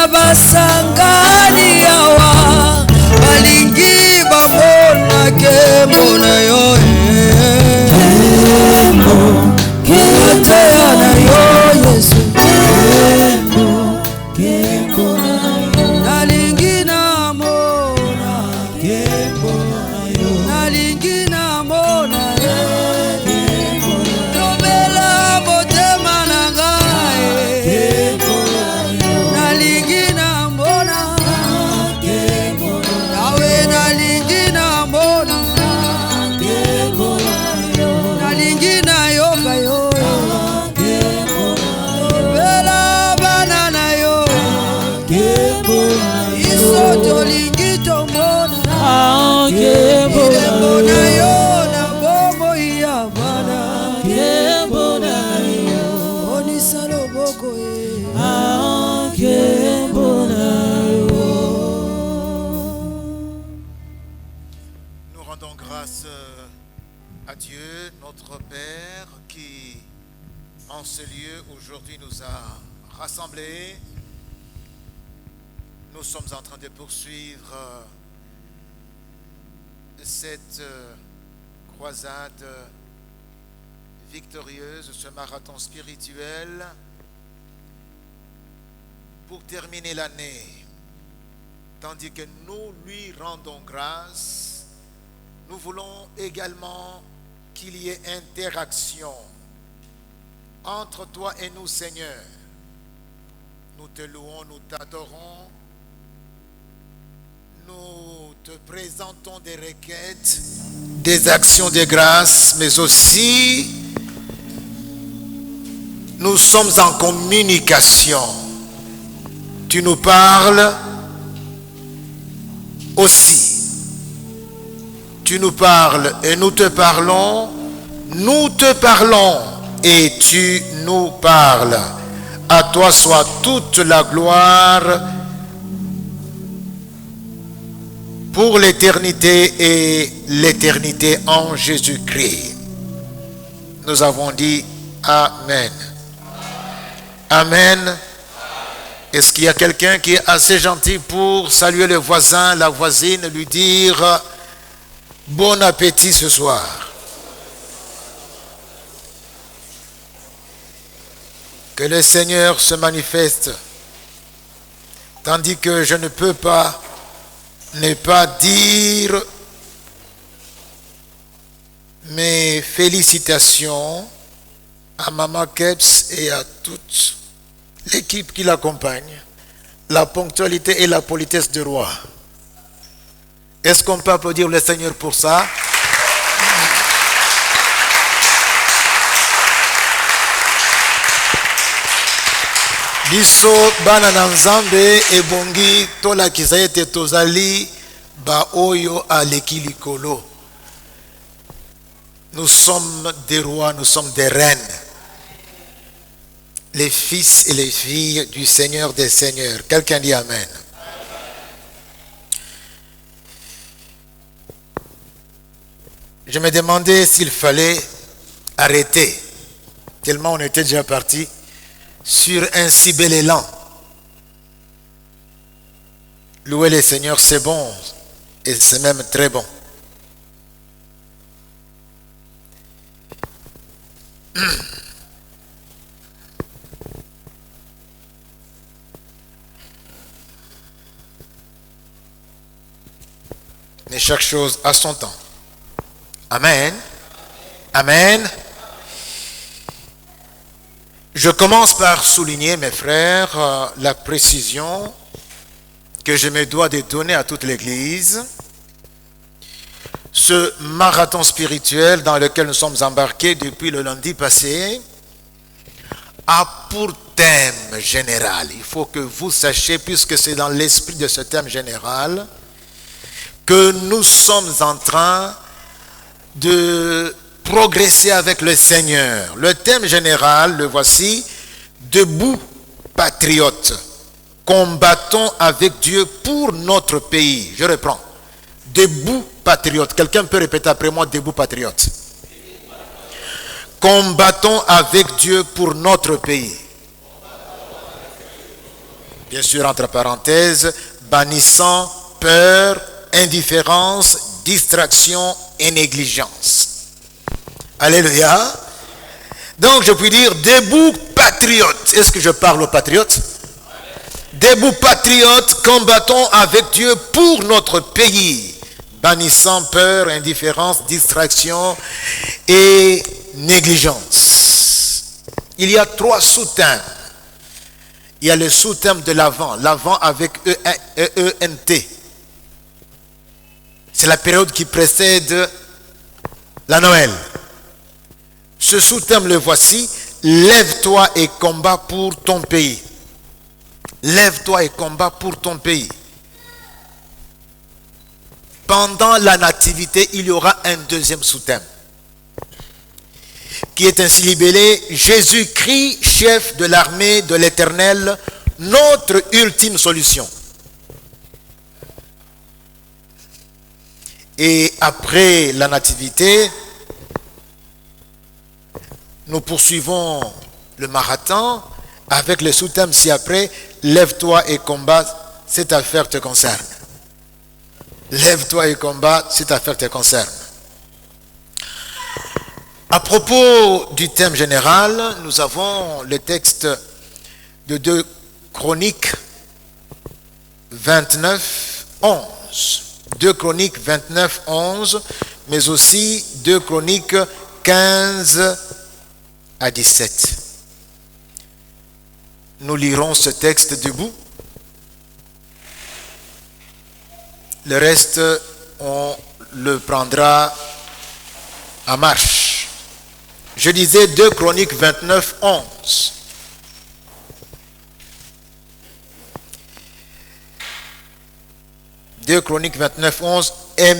basangani yawa balingi bamona kembo na yo Keteya na yo Yesu kembo na yo nalingi na mona kembo na yo nalingi na mona kembo tobela motema na ngai kembo nalingi na mona kembo nawe nalingi na mona kembo nalingi na yo kayo tolingi tomona kembo na yo na bombo ya bana kembo na yo onisa loboko kembo na yo. Nous rendons grâce à Dieu, notre Père, qui en ce lieu aujourd'hui nous a rassemblés. Nous sommes en train de poursuivre cette croisade victorieuse, ce marathon spirituel pour terminer l'année. Tandis que nous lui rendons grâce, nous voulons également qu'il y ait interaction entre toi et nous, Seigneur. Nous te louons, nous t'adorons. Nous te présentons des requêtes, des actions de grâce, mais aussi nous sommes en communication. Tu nous parles aussi. Tu nous parles et nous te parlons. Nous te parlons et tu nous parles. À toi soit toute la gloire pour l'éternité et l'éternité en Jésus-Christ. Nous avons dit Amen. Amen. Est-ce qu'il y a quelqu'un qui est assez gentil pour saluer le voisin, la voisine, lui dire bon appétit ce soir? Que le Seigneur se manifeste, tandis que je ne peux pas ne pas dire mes félicitations à Maman Keps et à toute l'équipe qui l'accompagne. La ponctualité et la politesse du roi. Est-ce qu'on peut applaudir le Seigneur pour ça? Biso bana na nzambe ebongi tolakisa ete tozali ba oyo aleki likolo. Nous sommes des rois, nous sommes des reines. Les fils et les filles du Seigneur des Seigneurs. Quelqu'un dit Amen. Je me demandais s'il fallait arrêter, tellement on était déjà parti sur un si bel élan. Louer le Seigneur, c'est bon, et c'est même très bon. Mais chaque chose a son temps. Amen. Amen. Je commence par souligner, mes frères, la précision que je me dois de donner à toute l'Église. Ce marathon spirituel dans lequel nous sommes embarqués depuis le lundi passé a pour thème général, il faut que vous sachiez, puisque c'est dans l'esprit de ce thème général, que nous sommes en train de progresser avec le Seigneur. Le thème général, le voici: debout, patriotes, combattons avec Dieu pour notre pays. Je reprends: debout, patriotes. Quelqu'un peut répéter après moi: debout, patriotes. Combattons avec Dieu pour notre pays. Bien sûr, entre parenthèses, bannissant peur, indifférence, distraction et négligence. Alléluia. Donc je puis dire, debout patriotes. Est-ce que je parle aux patriotes? Debout patriotes, combattons avec Dieu pour notre pays, bannissant peur, indifférence, distraction et négligence. Il y a 3 sous-thèmes. Il y a le sous-thème de l'Avent, l'Avent avec E-N-T. C'est la période qui précède la Noël. Ce sous-thème, le voici, lève-toi et combat pour ton pays. Lève-toi et combat pour ton pays. Pendant la nativité, il y aura un deuxième sous-thème qui est ainsi libellé: Jésus-Christ, chef de l'armée de l'Éternel, notre ultime solution. Et après la nativité, nous poursuivons le marathon avec le sous-thème ci-après: lève-toi et combat, cette affaire te concerne. Lève-toi et combat, cette affaire te concerne. À propos du thème général, nous avons le texte de 2 Chroniques 29, 11. 2 Chroniques 29, 11, mais aussi 2 Chroniques 15 à 17. Nous lirons ce texte debout. Le reste, on le prendra en marche. Je disais 2 Chroniques 29, 11. « 2 Chroniques 29, 11. Et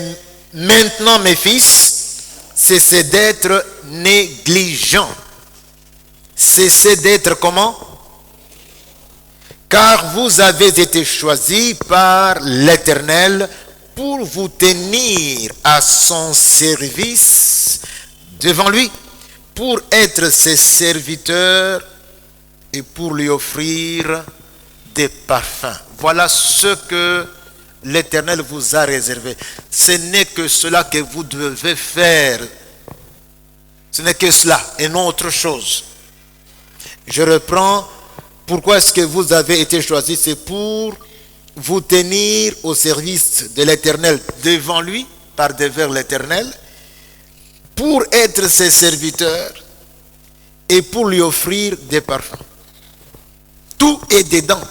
maintenant, mes fils, cessez d'être négligents. » Cessez d'être comment? Car vous avez été choisis par l'Éternel pour vous tenir à son service devant lui, pour être ses serviteurs et pour lui offrir des parfums. Voilà ce que l'Éternel vous a réservé. Ce n'est que cela que vous devez faire. Ce n'est que cela et non autre chose. Je reprends. Pourquoi est-ce que vous avez été choisis? C'est pour vous tenir au service de l'Éternel devant lui, par devers l'Éternel, pour être ses serviteurs et pour lui offrir des parfums. Tout est dedans.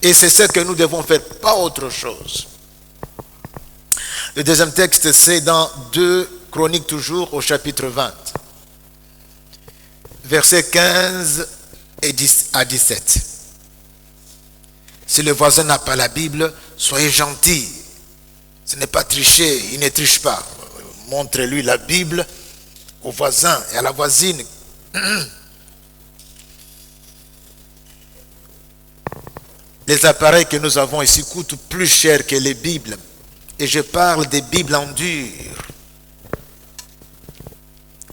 Et c'est ce que nous devons faire, pas autre chose. Le deuxième texte, c'est dans 2 Chroniques, toujours au chapitre 20. Versets 15 et 10 à 17. Si le voisin n'a pas la Bible, soyez gentils. Ce n'est pas tricher, il ne triche pas. Montrez-lui la Bible au voisin et à la voisine. Les appareils que nous avons ici coûtent plus cher que les Bibles. Et je parle des Bibles en dur.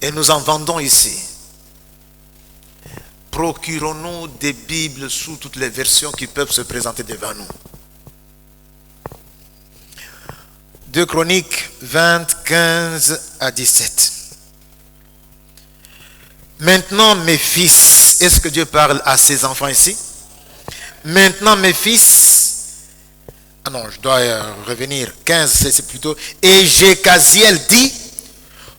Et nous en vendons ici. Procurons-nous des Bibles sous toutes les versions qui peuvent se présenter devant nous. 2 Chroniques 20, 15 à 17. Maintenant, mes fils, est-ce que Dieu parle à ses enfants ici? Maintenant, mes fils, ah non, je dois revenir, 15, c'est plutôt, et Jécaziel dit,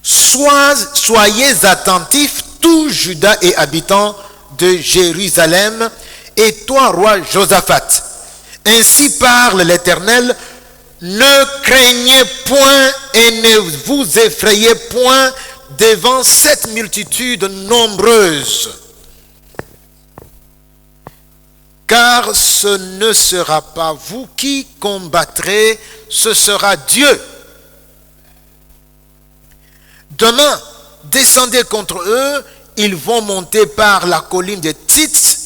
soyez attentifs, tous Juda et habitants de Jérusalem, et toi, roi Josaphat. Ainsi parle l'Éternel, ne craignez point et ne vous effrayez point devant cette multitude nombreuse. Car ce ne sera pas vous qui combattrez, ce sera Dieu. Demain, descendez contre eux, ils vont monter par la colline de Tite,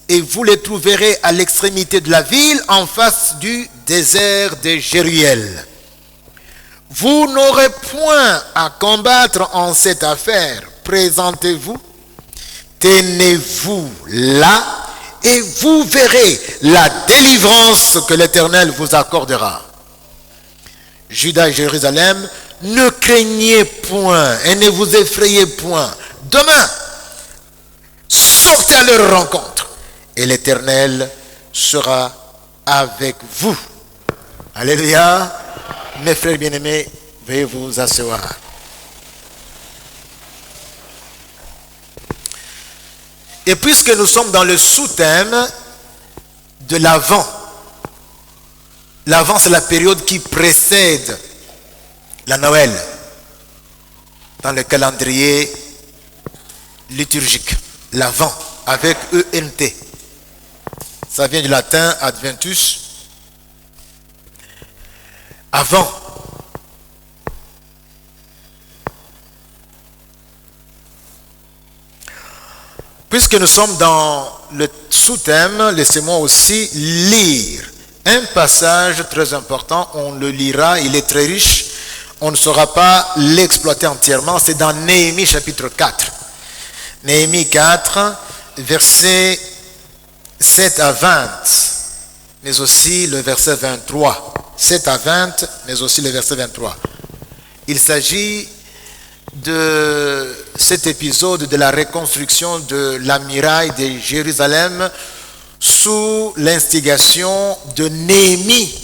et vous les trouverez à l'extrémité de la ville, en face du désert de Jéruel. Vous n'aurez point à combattre en cette affaire. Présentez-vous, tenez-vous là, et vous verrez la délivrance que l'Éternel vous accordera. Juda et Jérusalem, ne craignez point et ne vous effrayez point. Demain, sortez à leur rencontre et l'Éternel sera avec vous. Alléluia. Mes frères bien-aimés, veuillez vous asseoir. Et puisque nous sommes dans le sous-thème de l'Avent, l'Avent c'est la période qui précède la Noël dans le calendrier liturgique. L'Avent avec ENT. Ça vient du latin Adventus. Avant. Puisque nous sommes dans le sous-thème, laissez-moi aussi lire un passage très important. On le lira, il est très riche. On ne saura pas l'exploiter entièrement. C'est dans Néhémie chapitre 4. Néhémie 4, versets 7 à 20, mais aussi le verset 23. 7 à 20, mais aussi le verset 23. Il s'agit de cet épisode de la reconstruction de la muraille de Jérusalem sous l'instigation de Néhémie,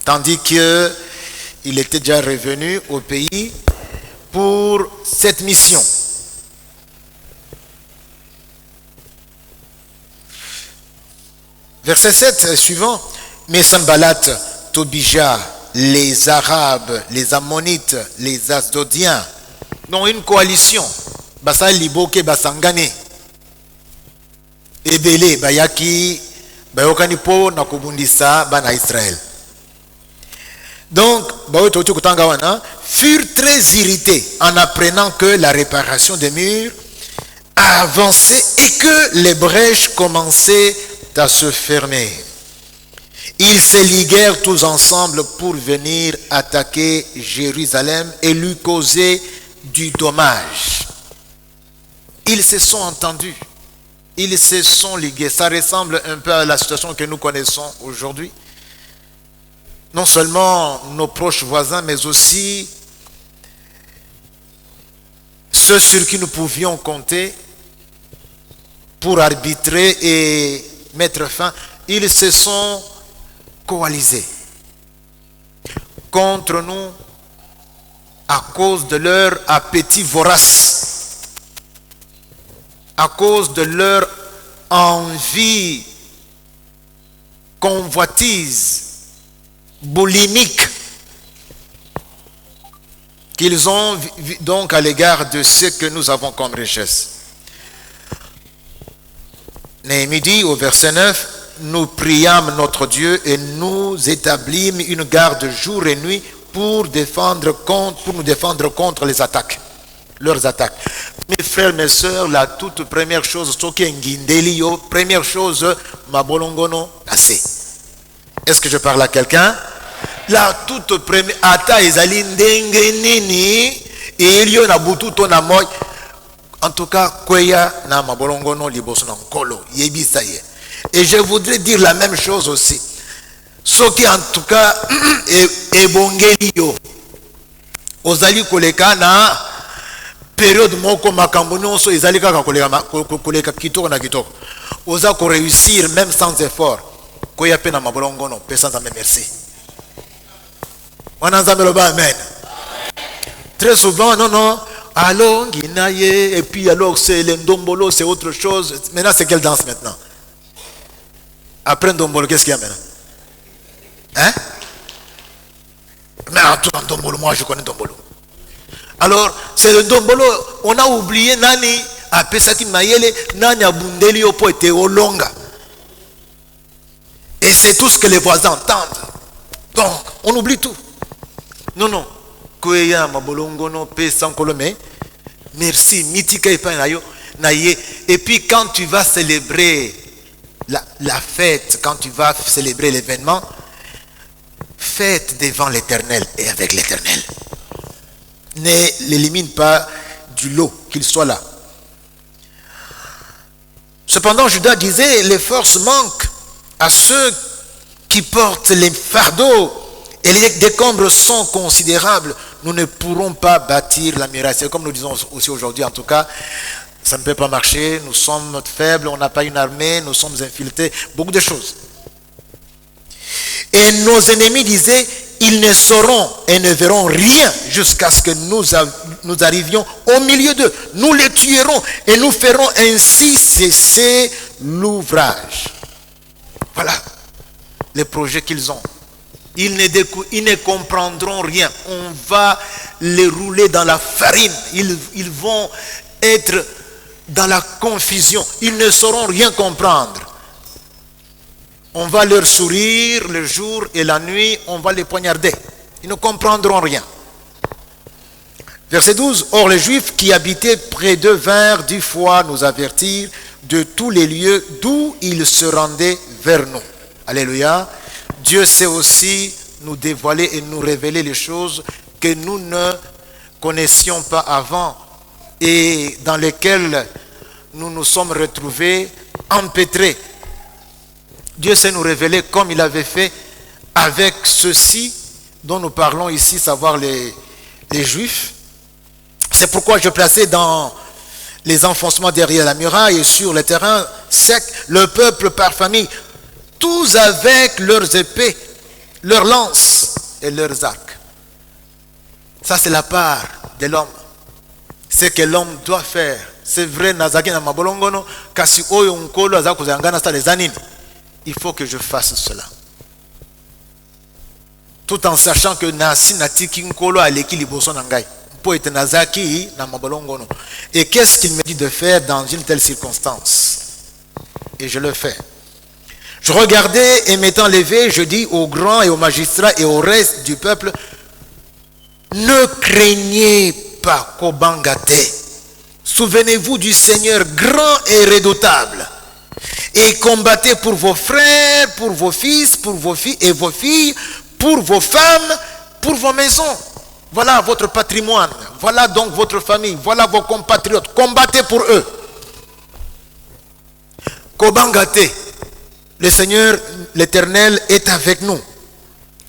tandis qu'il était déjà revenu au pays pour cette mission. Verset 7 suivant. Mais Sanballat, Tobija, les Arabes, les Ammonites, les Asdodiens, dans une coalition, Basa Liboke, Basangane, Ebele, Bayaki, Bayokanipo, Nakubundisa, Bana Israël. Donc, furent très irrités en apprenant que la réparation des murs a avancé et que les brèches commençaient à se fermer. Ils se liguèrent tous ensemble pour venir attaquer Jérusalem et lui causer du dommage. Ils se sont entendus. Ils se sont ligués. Ça ressemble un peu à la situation que nous connaissons aujourd'hui. Non seulement nos proches voisins, mais aussi ceux sur qui nous pouvions compter pour arbitrer et mettre fin. Ils se sont coalisés contre nous à cause de leur appétit vorace, à cause de leur envie, convoitise, boulimique qu'ils ont donc à l'égard de ce que nous avons comme richesse. Néhémie dit au verset 9, nous priâmes notre Dieu et nous établîmes une garde jour et nuit pour nous défendre contre les attaques, leurs attaques. Mes frères, mes sœurs, la toute première chose, première chose, mabolongono, assez. Est-ce que je parle à quelqu'un? La toute première, ata ezali ndenge nini, et il y a butu ton amoy. En tout cas, kweya na mabolongono liboso na nkolo, yebisa ye. Et je voudrais dire la même chose aussi. Ce qui en tout cas est bongelio. Ozali koleka na période moko makambo nyonso ezali kaka koleka kitoko na kitoko. Oza ko réussir même sans effort. Koya pe na mabolongono, pe sans ame merci. On a amen. Très souvent, non. Alors, Guinaye, et puis alors c'est le ndombolo, c'est autre chose. Maintenant, c'est quelle danse maintenant? Après ndombolo, qu'est-ce qu'il y a maintenant? Hein? Mais en tout cas, ndombolo, moi je connais ndombolo. Alors, c'est le ndombolo, on a oublié nani, a pesaki mayele, nani a bundeli opo et teolonga. Et c'est tout ce que les voisins entendent. Donc, on oublie tout. Non. Kweya mabolongono pe sankolome. Merci. Mitika epa naye. Et puis quand tu vas célébrer la fête, quand tu vas célébrer l'événement, fête devant l'Éternel et avec l'Éternel. Ne l'élimine pas du lot, qu'il soit là. Cependant, Judas disait, les forces manquent à ceux qui portent les fardeaux et les décombres sont considérables. Nous ne pourrons pas bâtir la muraille. C'est comme nous disons aussi aujourd'hui, en tout cas, ça ne peut pas marcher, nous sommes faibles, on n'a pas une armée, nous sommes infiltrés, beaucoup de choses. Et nos ennemis disaient, ils ne sauront et ne verront rien jusqu'à ce que nous arrivions au milieu d'eux. Nous les tuerons et nous ferons ainsi cesser l'ouvrage. Voilà les projets qu'ils ont. Ils ne comprendront rien. On va les rouler dans la farine. Ils vont être dans la confusion. Ils ne sauront rien comprendre. On va leur sourire le jour et la nuit, on va les poignarder. Ils ne comprendront rien. Verset 12. Or les Juifs qui habitaient près d'eux vinrent 10 fois nous avertir de tous les lieux d'où ils se rendaient vers nous. Alléluia. Dieu sait aussi nous dévoiler et nous révéler les choses que nous ne connaissions pas avant et dans lesquelles nous nous sommes retrouvés empêtrés. Dieu sait nous révéler comme il avait fait avec ceux-ci dont nous parlons ici, savoir les Juifs. C'est pourquoi je plaçais dans les enfoncements derrière la muraille et sur le terrain sec le peuple par famille, tous avec leurs épées, leurs lances et leurs arcs. Ça c'est la part de l'homme. Ce que l'homme doit faire. C'est vrai, Nazaki na mabolongono, kasi oyo nkolo azakuzangana sta les anines. Il faut que je fasse cela. Tout en sachant que nasi natiki nkolo aleki liboso nangai. Po ete nazaki na mabolongono. Et qu'est-ce qu'il me dit de faire dans une telle circonstance? Et je le fais. Je regardais et m'étant levé, je dis aux grands et aux magistrats et au reste du peuple, ne craignez pas Kobangate. Souvenez-vous du Seigneur grand et redoutable. Et combattez pour vos frères, pour vos fils, pour vos filles et vos filles, pour vos femmes, pour vos maisons. Voilà votre patrimoine. Voilà donc votre famille. Voilà vos compatriotes. Combattez pour eux. Kobangate. Le Seigneur, l'Éternel, est avec nous.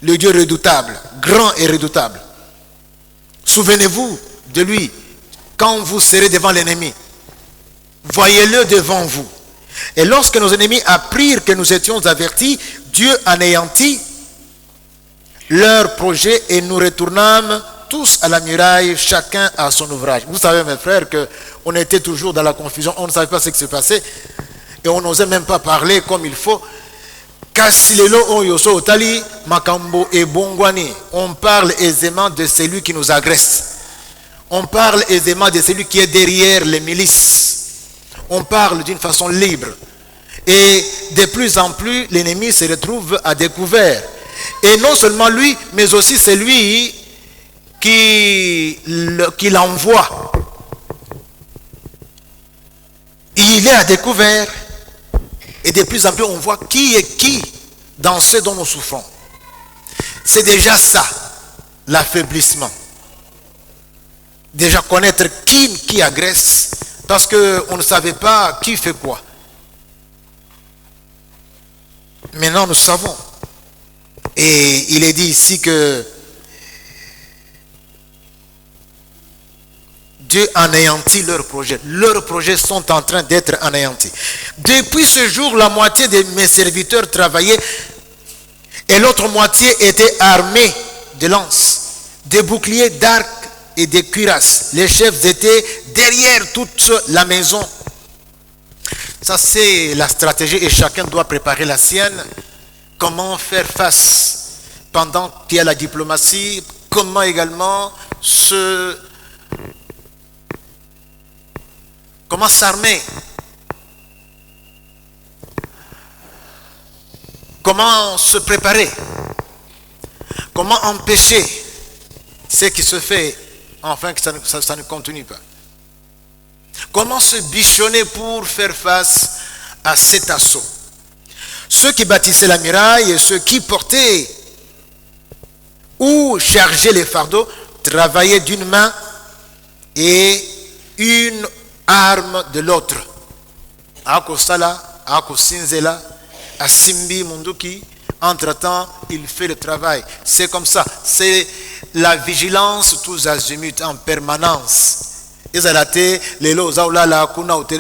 Le Dieu redoutable, grand et redoutable. Souvenez-vous de lui quand vous serez devant l'ennemi. Voyez-le devant vous. Et lorsque nos ennemis apprirent que nous étions avertis, Dieu anéantit leur projet et nous retournâmes tous à la muraille, chacun à son ouvrage. Vous savez, mes frères, qu'on était toujours dans la confusion, on ne savait pas ce qui se passait et on n'osait même pas parler comme il faut. On parle aisément de celui qui nous agresse. On parle aisément de celui qui est derrière les milices. On parle d'une façon libre. Et de plus en plus, l'ennemi se retrouve à découvert. Et non seulement lui, mais aussi celui qui l'envoie. Il est à découvert. Et de plus en plus, on voit qui est qui dans ce dont nous souffrons. C'est déjà ça, l'affaiblissement. Déjà connaître qui agresse, parce qu'on ne savait pas qui fait quoi. Maintenant, nous savons. Et il est dit ici que Dieu anéantit leurs projets. Leurs projets sont en train d'être anéantis. Depuis ce jour, la moitié de mes serviteurs travaillaient et l'autre moitié était armée de lances, de boucliers, d'arcs et de cuirasses. Les chefs étaient derrière toute la maison. Ça, c'est la stratégie et chacun doit préparer la sienne. Comment faire face pendant qu'il y a la diplomatie, comment également comment s'armer, comment se préparer, comment empêcher ce qui se fait, enfin que ça ne continue pas. Comment se bichonner pour faire face à cet assaut. Ceux qui bâtissaient la muraille et ceux qui portaient ou chargeaient les fardeaux travaillaient d'une main et une arme de l'autre. Akosala, Akosinzela, Asimbi Munduki. Entre-temps, il fait le travail. C'est comme ça. C'est la vigilance tous azimuts en permanence.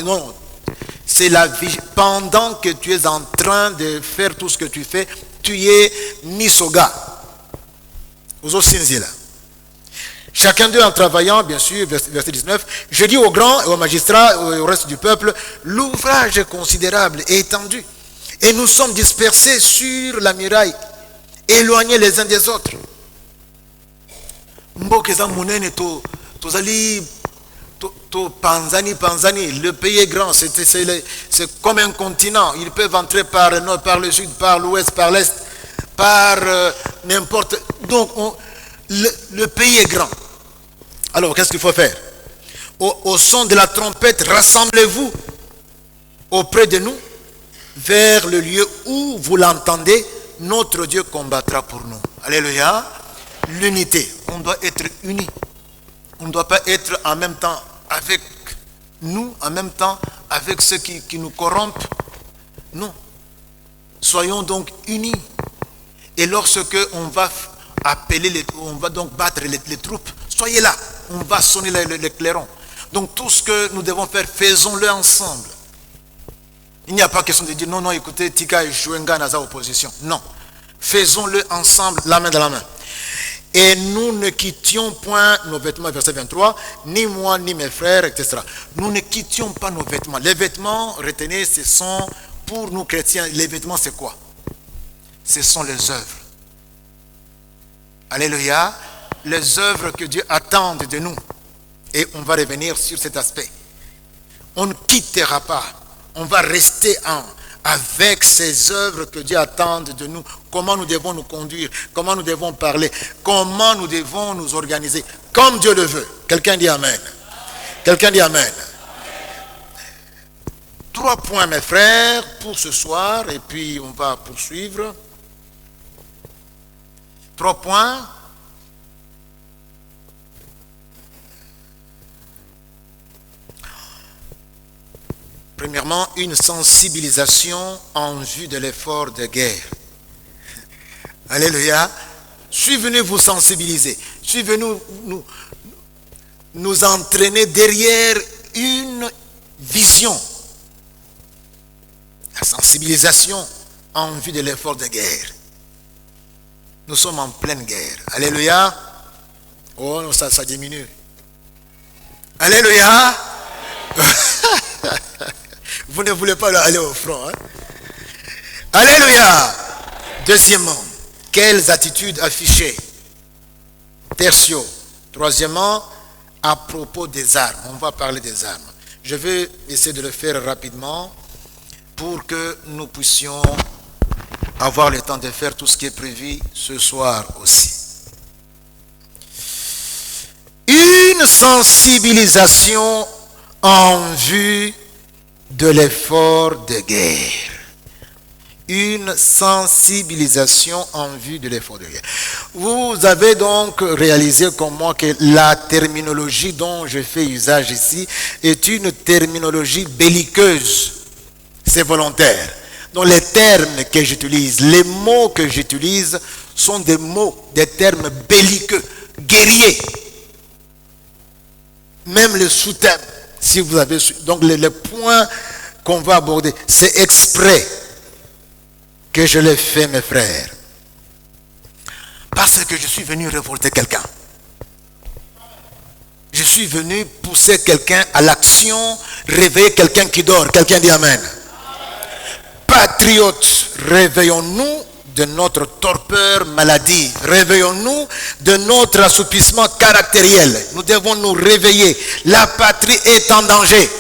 Non. C'est la pendant que tu es en train de faire tout ce que tu fais, tu es Nisoga. Chacun d'eux en travaillant, bien sûr, verset 19, je dis aux grands et aux magistrats et au reste du peuple, l'ouvrage est considérable et étendu. Et nous sommes dispersés sur la muraille, éloignés les uns des autres. Panzani, le pays est grand, c'est comme un continent. Ils peuvent entrer par le nord, par le sud, par l'ouest, par l'est, par n'importe. Donc, le pays est grand. Alors, qu'est-ce qu'il faut faire? Au son de la trompette, rassemblez-vous auprès de nous, vers le lieu où vous l'entendez, notre Dieu combattra pour nous. Alléluia. L'unité. On doit être unis. On ne doit pas être en même temps avec nous, en même temps avec ceux qui nous corrompent. Non. Soyons donc unis. Et lorsque on va appeler, on va donc battre les troupes, soyez là. On va sonner les clairons. Donc tout ce que nous devons faire, faisons-le ensemble. Il n'y a pas question de dire non, écoutez, Tika et Chouenga dans opposition. Non. Faisons-le ensemble, la main dans la main. Et nous ne quittions point nos vêtements, verset 23, ni moi, ni mes frères, etc. Nous ne quittions pas nos vêtements. Les vêtements, retenez, ce sont, pour nous chrétiens, les vêtements, c'est quoi? Ce sont les œuvres. Alléluia. Les œuvres que Dieu attend de nous. Et on va revenir sur cet aspect. On ne quittera pas. On va rester avec ces œuvres que Dieu attend de nous. Comment nous devons nous conduire, comment nous devons parler, comment nous devons nous organiser, comme Dieu le veut. Quelqu'un dit Amen. Quelqu'un dit Amen. 3 points, mes frères, pour ce soir, et puis on va poursuivre. 3 points. Premièrement, une sensibilisation en vue de l'effort de guerre. Alléluia. Je suis venu vous sensibiliser. Je suis venu nous entraîner derrière une vision. La sensibilisation en vue de l'effort de guerre. Nous sommes en pleine guerre. Alléluia. Oh, non, ça diminue. Alléluia. Vous ne voulez pas aller au front. Hein? Alléluia. Deuxièmement, quelles attitudes afficher? Tertio. Troisièmement, à propos des armes. On va parler des armes. Je vais essayer de le faire rapidement pour que nous puissions avoir le temps de faire tout ce qui est prévu ce soir aussi. Une sensibilisation en vue de l'effort de guerre. Une sensibilisation en vue de l'effort de guerre. Vous avez donc réalisé comme moi que la terminologie dont je fais usage ici est une terminologie belliqueuse. C'est volontaire. Donc les termes que j'utilise, les mots que j'utilise sont des mots, des termes belliqueux, guerriers. Même le sous-thème. Si vous avez donc les points qu'on va aborder, c'est exprès que je l'ai fait, mes frères. Parce que je suis venu révolter quelqu'un. Je suis venu pousser quelqu'un à l'action, réveiller quelqu'un qui dort. Quelqu'un dit Amen. Patriotes, réveillons-nous de notre torpeur maladive. Réveillons-nous de notre assoupissement caractériel. Nous devons nous réveiller. La patrie est en danger.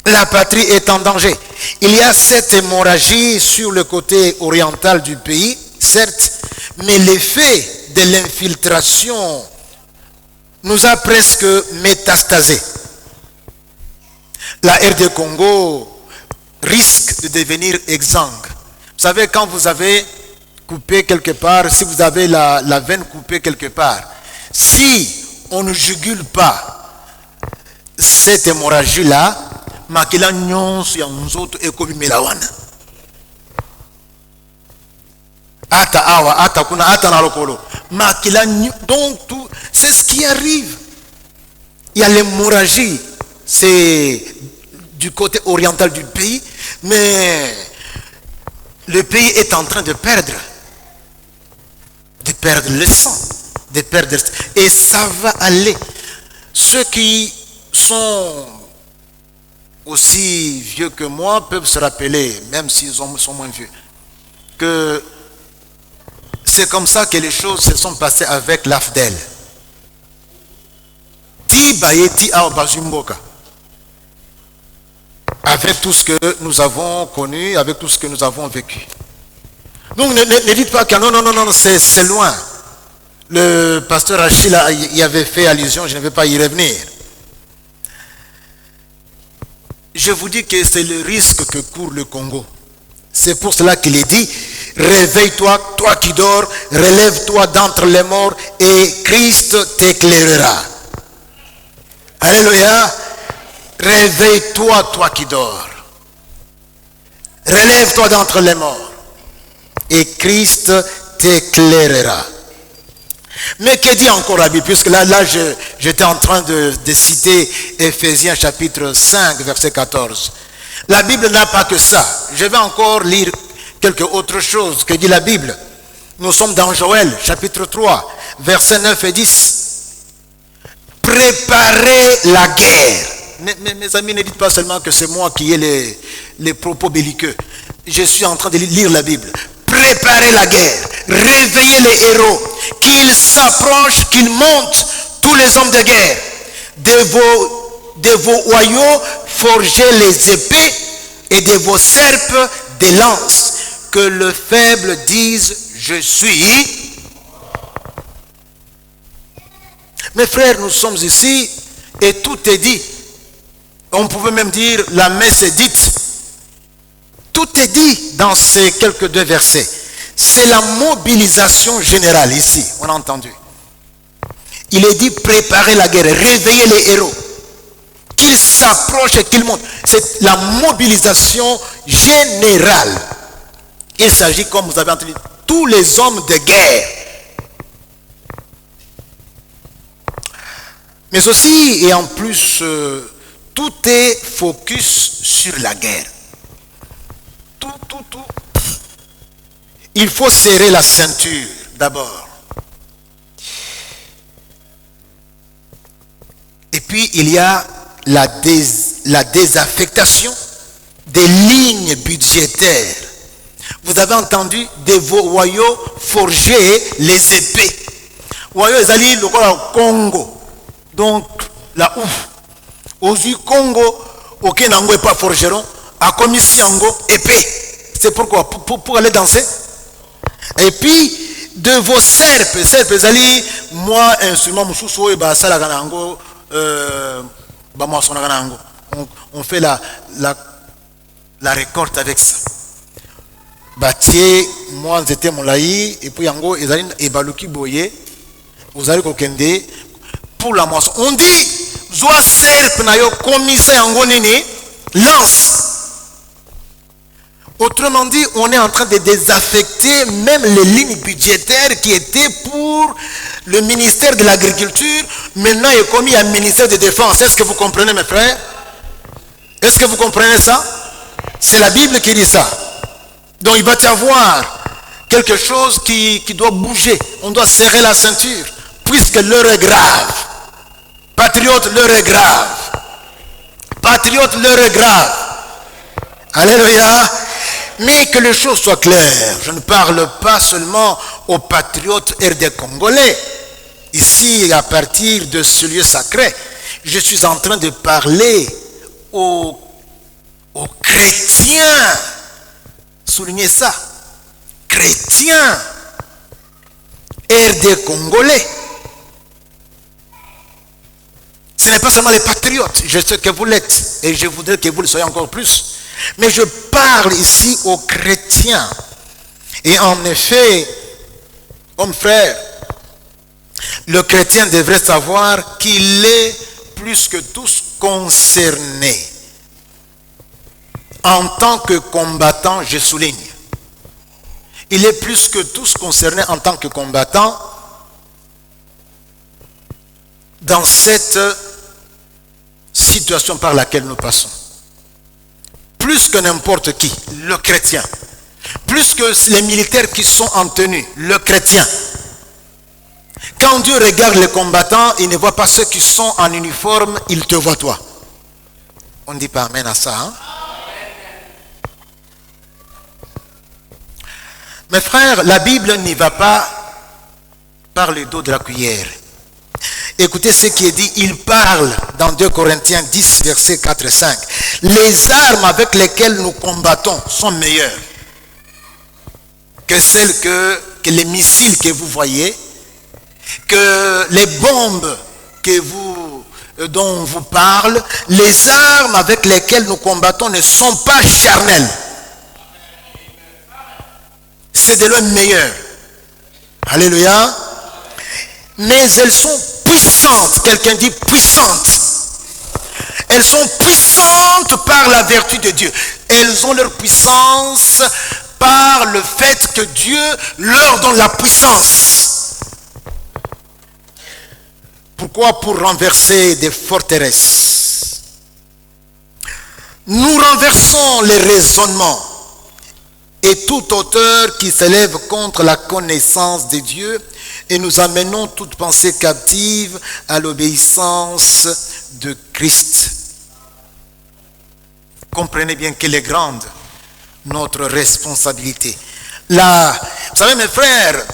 La patrie est en danger. Il y a cette hémorragie sur le côté oriental du pays, certes, mais l'effet de l'infiltration nous a presque métastasé. La RD Congo risque de devenir exsangue. Vous savez, quand vous avez coupé quelque part, si vous avez la veine coupée quelque part, si on ne jugule pas cette hémorragie-là, makila nyonso ya nzoto ekomi melawana. Ata awa, ata kuna, ata na lokolo. Makila donc tout, c'est ce qui arrive. Il y a l'hémorragie, c'est du côté oriental du pays, mais le pays est en train de perdre le sang, et ça va aller. Ceux qui sont aussi vieux que moi peuvent se rappeler, même s'ils sont moins vieux, que c'est comme ça que les choses se sont passées avec l'AFDEL. Avec tout ce que nous avons connu, avec tout ce que nous avons vécu. Donc ne dites pas que non, c'est loin. Le pasteur Achille y avait fait allusion, je ne vais pas y revenir. Je vous dis que c'est le risque que court le Congo. C'est pour cela qu'il est dit, réveille-toi, toi qui dors, relève-toi d'entre les morts et Christ t'éclairera. Alléluia. Réveille-toi, toi qui dors. Relève-toi d'entre les morts et Christ t'éclairera. Mais que dit encore la Bible? Puisque là j'étais en train de citer Ephésiens chapitre 5, verset 14. La Bible n'a pas que ça. Je vais encore lire quelque autre chose que dit la Bible. Nous sommes dans Joël, chapitre 3, versets 9 et 10. Préparez la guerre. Mes amis, ne dites pas seulement que c'est moi qui ai les propos belliqueux. Je suis en train de lire la Bible. Préparez la guerre. Réveillez les héros. Qu'ils s'approchent, qu'ils montent, tous les hommes de guerre. De vos oyaux, forgez les épées et de vos serpes des lances. Que le faible dise, je suis. Mes frères, nous sommes ici et tout est dit. On pouvait même dire, la messe est dite. Tout est dit dans ces quelques deux versets. C'est la mobilisation générale ici, on a entendu. Il est dit, préparez la guerre, réveillez les héros. Qu'ils s'approchent et qu'ils montent. C'est la mobilisation générale. Il s'agit, comme vous avez entendu, tous les hommes de guerre. Mais aussi, et en plus, tout est focus sur la guerre. Tout. Il faut serrer la ceinture d'abord. Et puis, il y a la désaffectation des lignes budgétaires. Vous avez entendu, de vos royaux forger les épées. Royaux, ils allaient au Congo. Donc, la ouf. Aussi Congo, aucun nango est pas forgeron, a commis siango épée. C'est pourquoi pour aller danser. Et puis de vos serpes, allez, moi instrument mususu et basala kanango, on fait la récolte avec ça. Batier, moi j'étais mon laï et puis yango ezali et baluki boye, vous allez kokende pour la moisson. On dit Zoa serpe na yo commissaire yango nini lance. Autrement dit, on est en train de désaffecter même les lignes budgétaires qui étaient pour le ministère de l'Agriculture. Maintenant, il est commis un ministère de Défense. Est-ce que vous comprenez, mes frères? Est-ce que vous comprenez ça? C'est la Bible qui dit ça. Donc, il va y avoir quelque chose qui doit bouger. On doit serrer la ceinture, puisque l'heure est grave. Patriote, l'heure est grave. Patriote, l'heure est grave. Alléluia. Mais que les choses soient claires. Je ne parle pas seulement aux patriotes RD congolais. Ici, à partir de ce lieu sacré, je suis en train de parler aux chrétiens. Soulignez ça. Chrétiens RD congolais. Ce n'est pas seulement les patriotes. Je sais que vous l'êtes. Et je voudrais que vous le soyez encore plus. Mais je parle ici aux chrétiens. Et en effet, homme frère, le chrétien devrait savoir qu'il est plus que tous concernés en tant que combattants, je souligne. Il est plus que tous concernés en tant que combattants dans cette situation par laquelle nous passons. Plus que n'importe qui, le chrétien. Plus que les militaires qui sont en tenue, le chrétien. Quand Dieu regarde les combattants, il ne voit pas ceux qui sont en uniforme, il te voit toi. On ne dit pas amen à ça, hein? Mes frères, la Bible n'y va pas par le dos de la cuillère. Écoutez ce qui est dit. Il parle dans 2 Corinthiens 10, versets 4 et 5. Les armes avec lesquelles nous combattons sont meilleures que celles que les missiles que vous voyez, que les bombes dont on vous parle. Les armes avec lesquelles nous combattons ne sont pas charnelles. C'est de loin meilleur. Alléluia. Mais elles sont puissantes. Quelqu'un dit puissantes. Elles sont puissantes par la vertu de Dieu. Elles ont leur puissance par le fait que Dieu leur donne la puissance. Pourquoi? Pour renverser des forteresses. Nous renversons les raisonnements et toute hauteur qui s'élève contre la connaissance de Dieu, et nous amenons toute pensée captive à l'obéissance de Christ. Comprenez bien qu'elle est grande, notre responsabilité. Là, vous savez mes frères,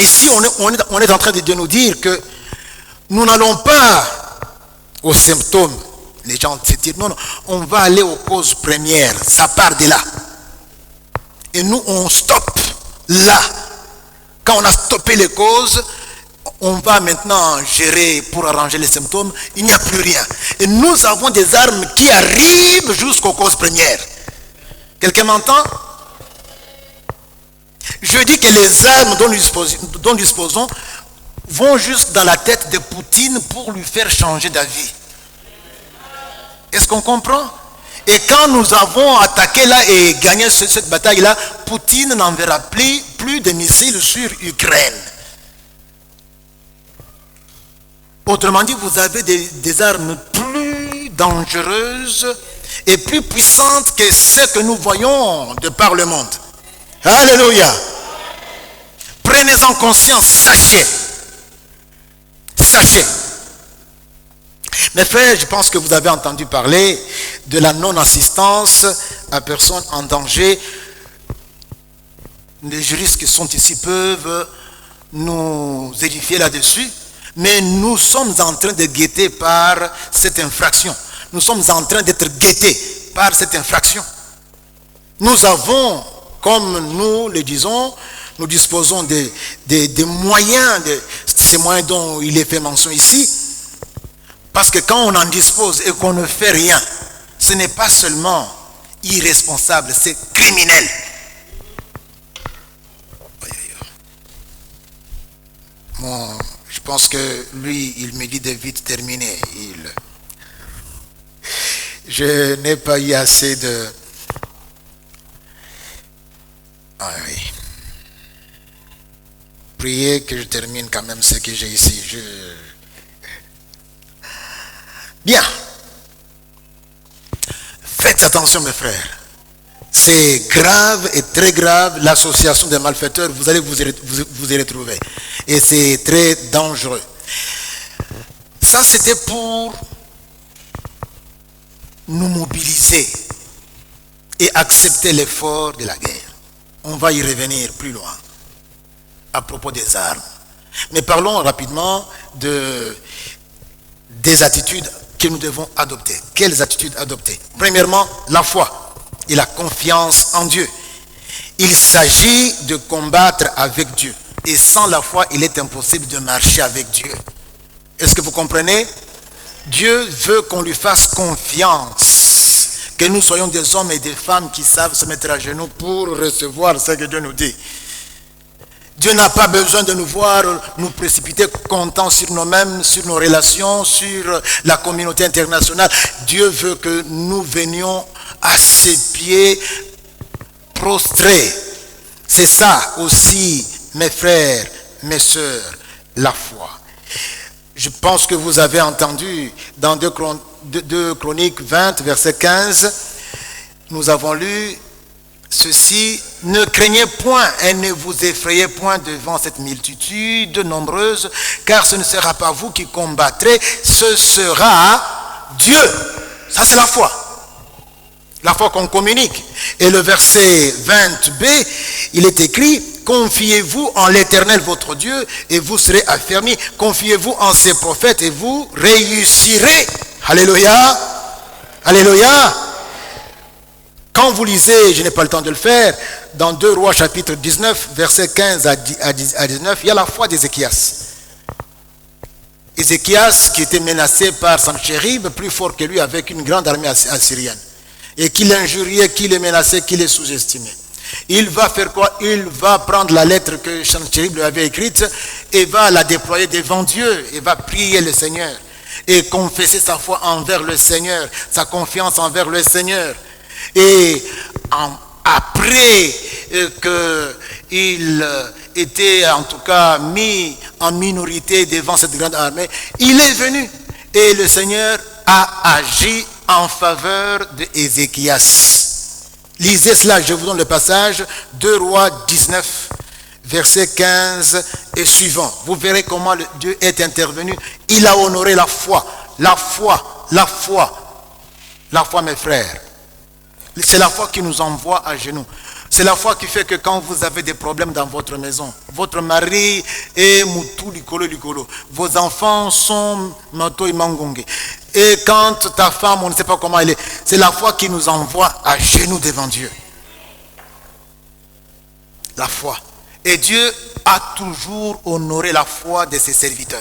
ici on est en train de nous dire que nous n'allons pas aux symptômes. Les gens se disent non, on va aller aux causes premières, ça part de là. Et nous, on stoppe là. Quand on a stoppé les causes, on va maintenant gérer pour arranger les symptômes. Il n'y a plus rien. Et nous avons des armes qui arrivent jusqu'aux causes premières. Quelqu'un m'entend? Je dis que les armes dont nous disposons vont juste dans la tête de Poutine pour lui faire changer d'avis. Est-ce qu'on comprend? Et quand nous avons attaqué là et gagné cette bataille-là, Poutine n'enverra plus de missiles sur Ukraine. Autrement dit, vous avez des armes plus dangereuses et plus puissantes que celles que nous voyons de par le monde. Alléluia. Prenez-en conscience, sachez. Sachez. Mes frères, je pense que vous avez entendu parler de la non-assistance à personnes en danger. Les juristes qui sont ici peuvent nous édifier là-dessus, mais nous sommes en train de guetter par cette infraction. Nous sommes en train d'être guettés par cette infraction. Nous avons, comme nous le disons, nous disposons des moyens, de ces moyens dont il est fait mention ici. Parce que quand on en dispose et qu'on ne fait rien, ce n'est pas seulement irresponsable, c'est criminel. Bon, je pense que lui, il me dit de vite terminer. Je n'ai pas eu assez de... Ah oui. Priez que je termine quand même ce que j'ai ici. Bien. Faites attention mes frères. C'est grave et très grave l'association des malfaiteurs. Vous allez vous y retrouver. Et c'est très dangereux. Ça c'était pour nous mobiliser et accepter l'effort de la guerre. On va y revenir plus loin à propos des armes. Mais parlons rapidement des attitudes que nous devons adopter. Quelles attitudes adopter? Premièrement, la foi et la confiance en Dieu. Il s'agit de combattre avec Dieu. Et sans la foi, il est impossible de marcher avec Dieu. Est-ce que vous comprenez? Dieu veut qu'on lui fasse confiance. Que nous soyons des hommes et des femmes qui savent se mettre à genoux pour recevoir ce que Dieu nous dit. Dieu n'a pas besoin de nous voir nous précipiter comptant sur nous-mêmes, sur nos relations, sur la communauté internationale. Dieu veut que nous venions à ses pieds prostrés. C'est ça aussi, mes frères, mes sœurs, la foi. Je pense que vous avez entendu dans 2 Chroniques 20, verset 15, nous avons lu ceci: ne craignez point et ne vous effrayez point devant cette multitude nombreuse, car ce ne sera pas vous qui combattrez, ce sera Dieu. Ça, c'est la foi. La foi qu'on communique. Et le verset 20b, il est écrit: confiez-vous en l'Éternel votre Dieu et vous serez affermis. Confiez-vous en ses prophètes et vous réussirez. Alléluia. Alléluia. Quand vous lisez, je n'ai pas le temps de le faire, dans 2 Rois chapitre 19, verset 15 à 19, il y a la foi d'Ézéchias. Ézéchias qui était menacé par Sanchérib, plus fort que lui, avec une grande armée assyrienne. Et qui l'injuriait, qui le menaçait, qui le sous-estimait. Il va faire quoi? Il va prendre la lettre que Sanchérib lui avait écrite et va la déployer devant Dieu. Et va prier le Seigneur. Et confesser sa foi envers le Seigneur, sa confiance envers le Seigneur. Et après qu'il était en tout cas mis en minorité devant cette grande armée, il est venu et le Seigneur a agi en faveur d'Ézéchias. Lisez cela, je vous donne le passage, 2 Rois 19, verset 15 et suivant. Vous verrez comment Dieu est intervenu. Il a honoré la foi, la foi, la foi, la foi, mes frères. C'est la foi qui nous envoie à genoux. C'est la foi qui fait que quand vous avez des problèmes dans votre maison, votre mari est moutou likolo, vos enfants sont moto imangonge. Et quand ta femme, on ne sait pas comment elle est, c'est la foi qui nous envoie à genoux devant Dieu. La foi. Et Dieu a toujours honoré la foi de ses serviteurs.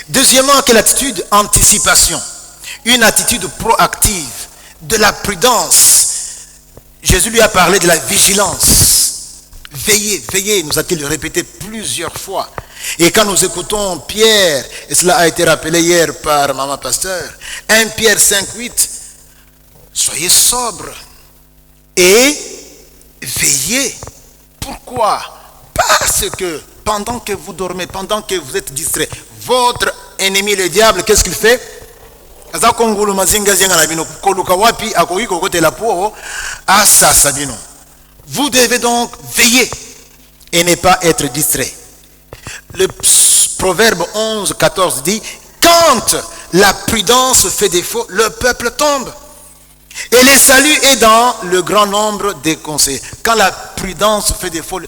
Deuxièmement, quelle attitude? Anticipation. Une attitude proactive. De la prudence. Jésus lui a parlé de la vigilance. Veillez, veillez, nous a-t-il répété plusieurs fois. Et quand nous écoutons Pierre, et cela a été rappelé hier par Maman Pasteur, 1 Pierre 5, 8, soyez sobres et veillez. Pourquoi? Parce que pendant que vous dormez, pendant que vous êtes distrait, votre ennemi le diable, qu'est-ce qu'il fait? Vous devez donc veiller et ne pas être distrait. Le proverbe 11, 14 dit: quand la prudence fait défaut, le peuple tombe. Et le salut est dans le grand nombre des conseils. Quand la prudence fait défaut,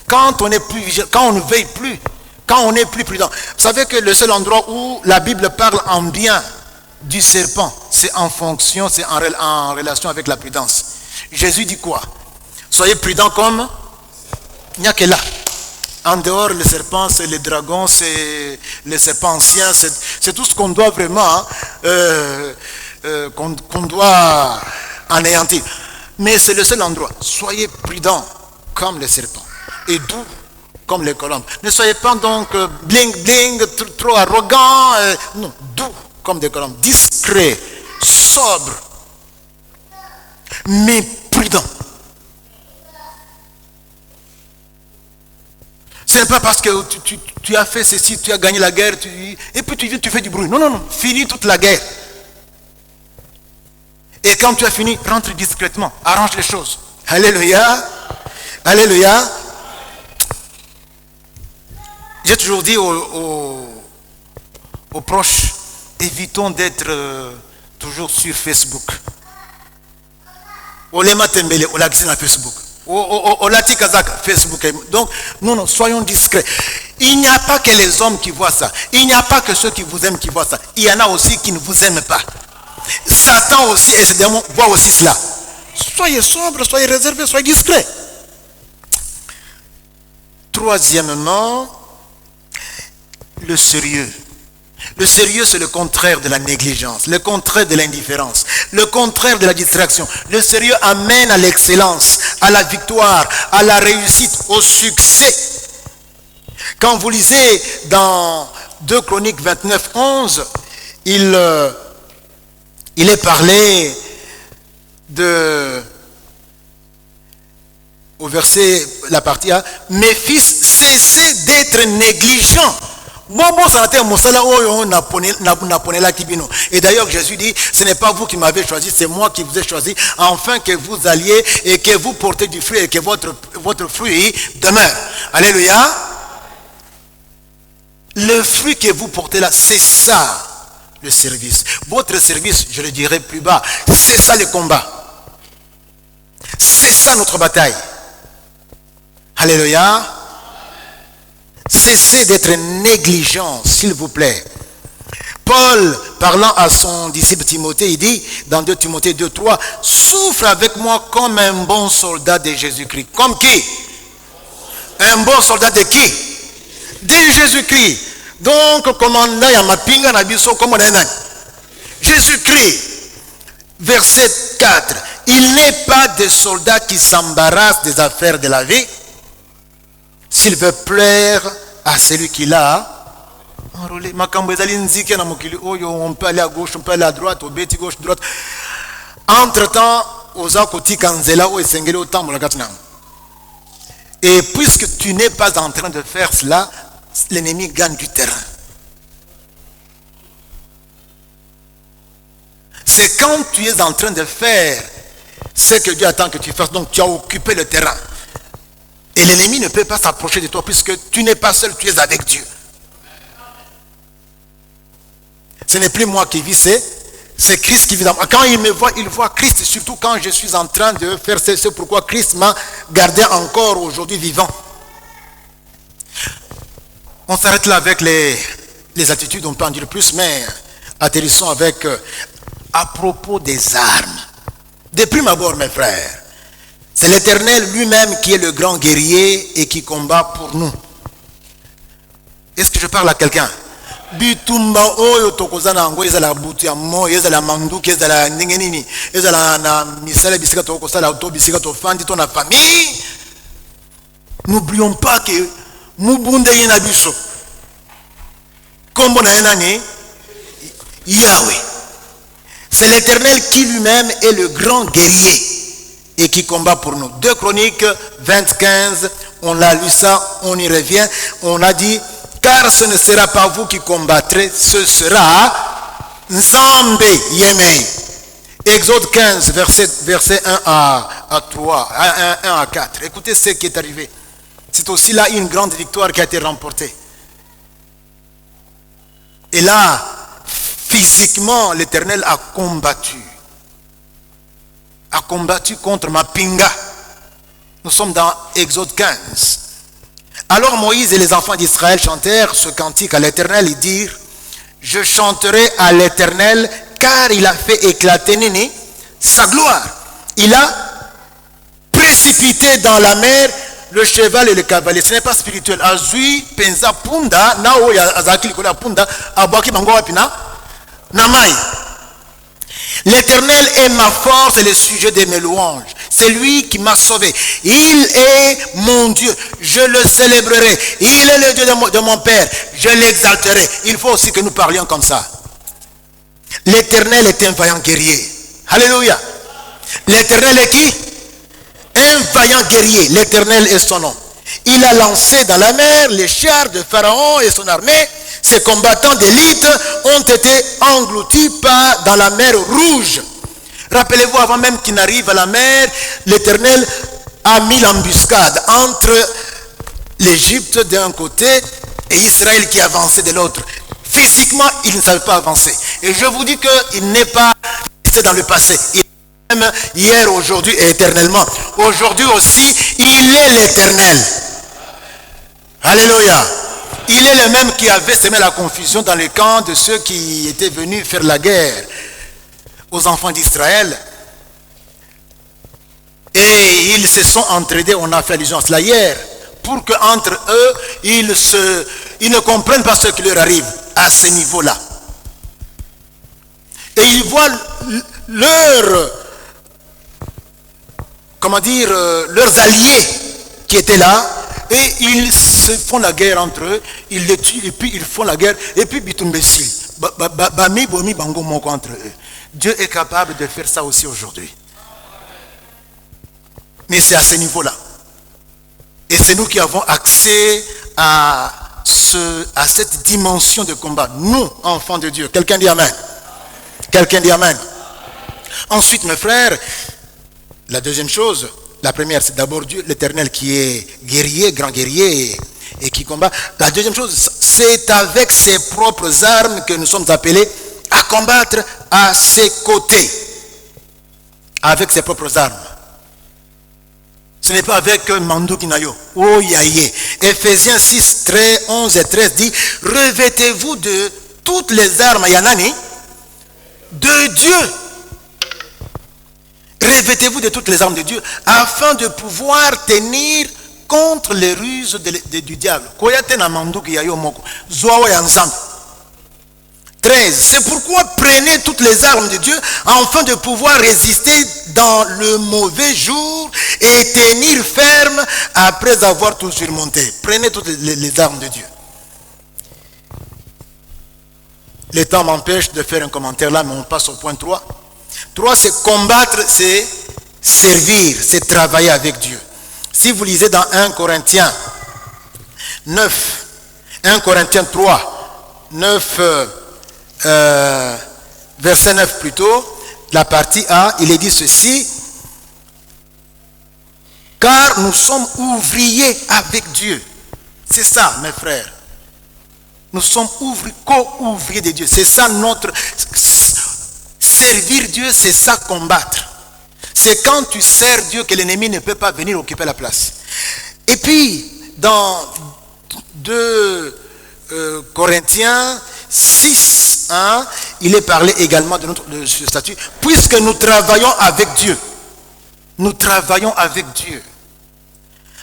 quand on est plus vigilant, quand on ne veille plus, quand on est plus prudent. Vous savez que le seul endroit où la Bible parle en bien du serpent, c'est en fonction, c'est en relation avec la prudence. Jésus dit quoi? Soyez prudents comme il n'y a que là. En dehors, le serpent, c'est les dragons, c'est les serpents anciens, c'est tout ce qu'on doit vraiment, qu'on doit anéantir. Mais c'est le seul endroit. Soyez prudents comme les serpents et doux comme les colombes. Ne soyez pas donc bling bling, trop arrogants, non, doux comme des colombes, discret, sobre, mais prudent. Ce n'est pas parce que tu as fait ceci, tu as gagné la guerre, et puis tu viens, tu fais du bruit. Non, non, non, finis toute la guerre. Et quand tu as fini, rentre discrètement, arrange les choses. Alléluia, alléluia. J'ai toujours dit aux proches, évitons d'être toujours sur Facebook. On les matembele, on l'a sur Facebook. On l'a dit Facebook. Donc, non, soyons discrets. Il n'y a pas que les hommes qui voient ça. Il n'y a pas que ceux qui vous aiment qui voient ça. Il y en a aussi qui ne vous aiment pas. Satan aussi, et ses démons, voient aussi cela. Soyez sobres, soyez réservés, soyez discrets. Troisièmement, le sérieux. Le sérieux, c'est le contraire de la négligence, le contraire de l'indifférence, le contraire de la distraction. Le sérieux amène à l'excellence, à la victoire, à la réussite, au succès. Quand vous lisez dans 2 Chroniques 29, 11, il est parlé au verset, la partie A, mes fils, cessez d'être négligents. Et d'ailleurs Jésus dit, ce n'est pas vous qui m'avez choisi, c'est moi qui vous ai choisi, afin que vous alliez et que vous portez du fruit et que votre fruit demeure. Alléluia. Le fruit que vous portez là, c'est ça le service. Votre service, je le dirai plus bas, c'est ça le combat. C'est ça notre bataille. Alléluia. Cessez d'être négligent, s'il vous plaît. Paul, parlant à son disciple Timothée, il dit, dans 2 Timothée 2, 3, souffre avec moi comme un bon soldat de Jésus-Christ. Comme qui? Un bon soldat de qui? De Jésus-Christ. Donc, commandant Yamapinga Nabiso, comme Jésus-Christ. Verset 4. Il n'est pas des soldats qui s'embarrassent des affaires de la vie, s'il veut plaire à celui qui l'a enrôlé. On peut aller à gauche, on peut aller à droite, au bêti gauche, droite. Entre-temps, et puisque tu n'es pas en train de faire cela, l'ennemi gagne du terrain. C'est quand tu es en train de faire ce que Dieu attend que tu fasses, donc tu as occupé le terrain. Et l'ennemi ne peut pas s'approcher de toi puisque tu n'es pas seul, tu es avec Dieu. Ce n'est plus moi qui vis, c'est Christ qui vit dans moi. Quand il me voit, il voit Christ, surtout quand je suis en train de faire ce pourquoi Christ m'a gardé encore aujourd'hui vivant. On s'arrête là avec les attitudes, on peut en dire plus, mais atterrissons avec à propos des armes. De prime abord, mes frères, c'est l'Éternel lui-même qui est le grand guerrier et qui combat pour nous. Est-ce que je parle à quelqu'un? Bitumba oyo tokozana ngo ezala butu ya mo ezala manduki ezala nini ezala na misala bisika tokosala auto bisika tofandi to na famille. N'oublions pas que mubunde yena biso kombo na yenani Yahweh. C'est l'Éternel qui lui-même est le grand guerrier et qui combat pour nous. 2 Chroniques 20-15, on l'a lu ça, on y revient. On a dit, car ce ne sera pas vous qui combattrez, ce sera Nzambe Yemei. Exode 15, verset 1 à 3, 1 à 4. Écoutez ce qui est arrivé. C'est aussi là une grande victoire qui a été remportée. Et là, physiquement, l'Éternel a combattu contre Mapinga. Nous sommes dans Exode 15. Alors Moïse et les enfants d'Israël chantèrent ce cantique à l'Éternel et dirent, je chanterai à l'Éternel car il a fait éclater Nini sa gloire. Il a précipité dans la mer le cheval et le cavalier. Ce n'est pas spirituel. Azui penza punda na oya azaki likola punda abaki bango wapina namai. L'Éternel est ma force et le sujet de mes louanges. C'est lui qui m'a sauvé. Il est mon Dieu. Je le célébrerai. Il est le Dieu de mon Père. Je l'exalterai. Il faut aussi que nous parlions comme ça. L'Éternel est un vaillant guerrier. Alléluia. L'Éternel est qui? Un vaillant guerrier. L'Éternel est son nom. Il a lancé dans la mer les chars de Pharaon et son armée. Ces combattants d'élite ont été engloutis dans la mer Rouge. Rappelez-vous, avant même qu'il n'arrive à la mer, l'Éternel a mis l'embuscade entre l'Égypte d'un côté et Israël qui avançait de l'autre. Physiquement, il ne savait pas avancer. Et je vous dis qu'il n'est pas resté dans le passé. Il est même hier, aujourd'hui et éternellement. Aujourd'hui aussi, il est l'Éternel. Alléluia. Il est le même qui avait semé la confusion dans les camps de ceux qui étaient venus faire la guerre aux enfants d'Israël. Et ils se sont entraînés, on a fait allusion à cela hier, pour qu'entre eux, ils ne comprennent pas ce qui leur arrive à ce niveau-là. Et ils voient leur leurs alliés qui étaient là, et ils se font la guerre entre eux, ils les tuent, et puis ils font la guerre, et puis bitumbesil, bami bomi bango moko entre eux. Dieu est capable de faire ça aussi aujourd'hui. Mais c'est à ce niveau-là. Et c'est nous qui avons accès à cette dimension de combat. Nous, enfants de Dieu. Quelqu'un dit Amen. Quelqu'un dit Amen. Ensuite, mes frères, la deuxième chose, la première, c'est d'abord Dieu, l'Éternel, qui est guerrier, grand guerrier, et qui combat. La deuxième chose, c'est avec ses propres armes que nous sommes appelés à combattre à ses côtés. Avec ses propres armes. Ce n'est pas avec Mandou Kinayo. Oh yaye. Ephésiens 6, 11 et 13 dit, revêtez-vous de toutes les armes, Yanani, de Dieu. Revêtez-vous de toutes les armes de Dieu afin de pouvoir tenir contre les ruses du diable. 13. C'est pourquoi prenez toutes les armes de Dieu afin de pouvoir résister dans le mauvais jour et tenir ferme après avoir tout surmonté. Prenez toutes les armes de Dieu. Le temps m'empêche de faire un commentaire là, mais on passe au point 3. 3, c'est combattre, c'est servir, c'est travailler avec Dieu. Si vous lisez dans 1 Corinthiens 9, 1 Corinthiens 3, 9, verset 9 plutôt, la partie A, il est dit ceci, car nous sommes ouvriers avec Dieu. C'est ça, mes frères. Nous sommes co-ouvriers de Dieu. C'est ça notre... Servir Dieu, c'est ça combattre. C'est quand tu sers Dieu que l'ennemi ne peut pas venir occuper la place. Et puis, dans 2 Corinthiens 6, 1, il est parlé également de ce statut. Puisque nous travaillons avec Dieu. Nous travaillons avec Dieu.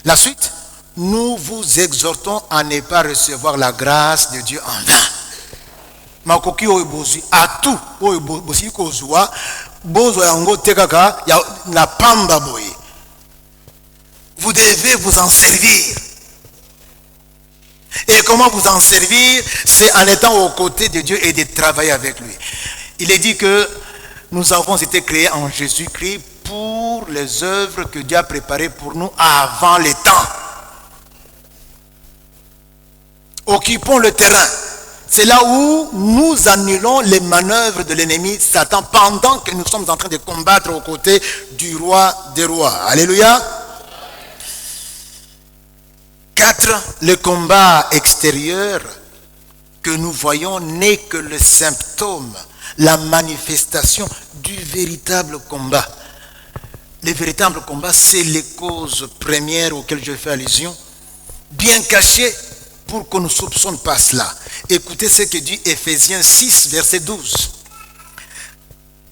La suite, nous vous exhortons à ne pas recevoir la grâce de Dieu en vain. Makoki oibozi atu oibozi kozwa bozo yango tekaka ya na pamba boye. Vous devez vous en servir. Et comment vous en servir? C'est en étant aux côtés de Dieu et de travailler avec lui. Il est dit que nous avons été créés en Jésus-Christ pour les œuvres que Dieu a préparées pour nous avant les temps. Occupons le terrain. C'est là où nous annulons les manœuvres de l'ennemi Satan pendant que nous sommes en train de combattre aux côtés du roi des rois. Alléluia. 4. Le combat extérieur que nous voyons n'est que le symptôme, la manifestation du véritable combat. Le véritable combat, c'est les causes premières auxquelles je fais allusion, bien cachées pour qu'on ne soupçonne pas cela. Écoutez ce que dit Ephésiens 6, verset 12.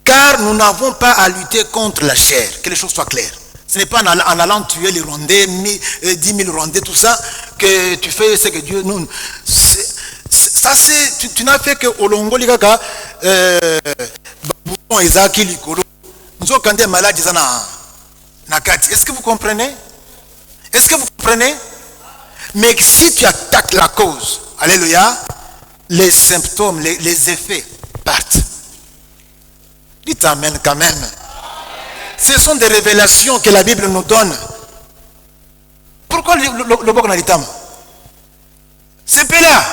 Car nous n'avons pas à lutter contre la chair. Que les choses soient claires. Ce n'est pas en allant tuer les Rwandais, 10 000 Rwandais, tout ça, que tu fais ce que Dieu nous... Ça, c'est... Tu n'as fait que Olongo Ligaka, Babouton, Ezaki, Likolo. Nous sommes quand des malades, ils en ont Nakati. Est-ce que vous comprenez? Est-ce que vous comprenez? Mais si tu attaques la cause, alléluia, les symptômes, les effets partent. Dites amen quand même. Ce sont des révélations que la Bible nous donne. Pourquoi le bok n'alitam? C'est pas là.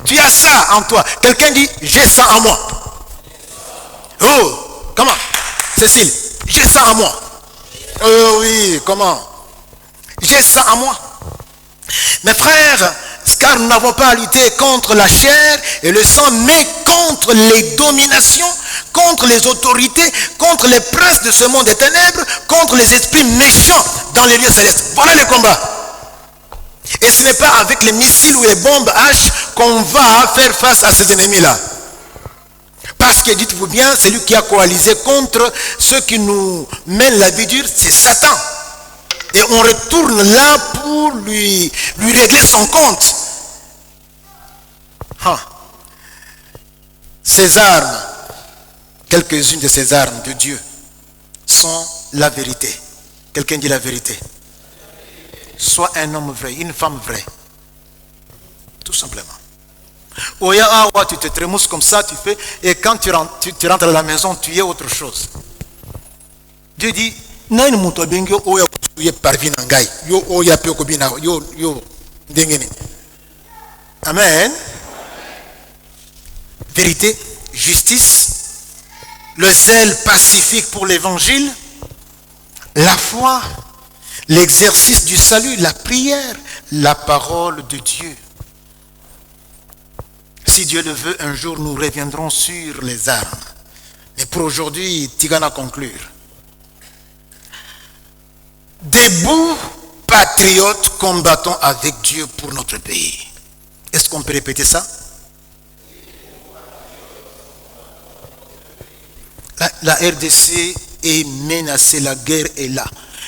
Tu as ça en toi. Quelqu'un dit, j'ai ça en moi. Oh, comment? Cécile, j'ai ça en moi. Oh oui, comment? J'ai ça en moi. Mes frères, car nous n'avons pas à lutter contre la chair et le sang, mais contre les dominations, contre les autorités, contre les princes de ce monde des ténèbres, contre les esprits méchants dans les lieux célestes. Voilà le combat. Et ce n'est pas avec les missiles ou les bombes H qu'on va faire face à ces ennemis-là. Parce que, dites-vous bien, c'est lui qui a coalisé contre ceux qui nous mènent la vie dure, c'est Satan. Et on retourne là pour lui régler son compte. Ces armes, quelques-unes de ces armes de Dieu, sont la vérité. Quelqu'un dit la vérité. Sois un homme vrai, une femme vraie. Tout simplement. Oya awa, tu te trémousses comme ça, tu fais, et quand tu rentres à la maison, tu es autre chose. Dieu dit, nain muto bengyo oya kuye parvi nangai, yo oya pe kobina, yo dengene. Amen. Vérité, justice, le zèle pacifique pour l'évangile, la foi, l'exercice du salut, la prière, la parole de Dieu. Si Dieu le veut, un jour nous reviendrons sur les armes. Mais pour aujourd'hui, Tigana conclure. Debout, patriotes, combattons avec Dieu pour notre pays. Est-ce qu'on peut répéter ça? La RDC est menacée, la guerre est là.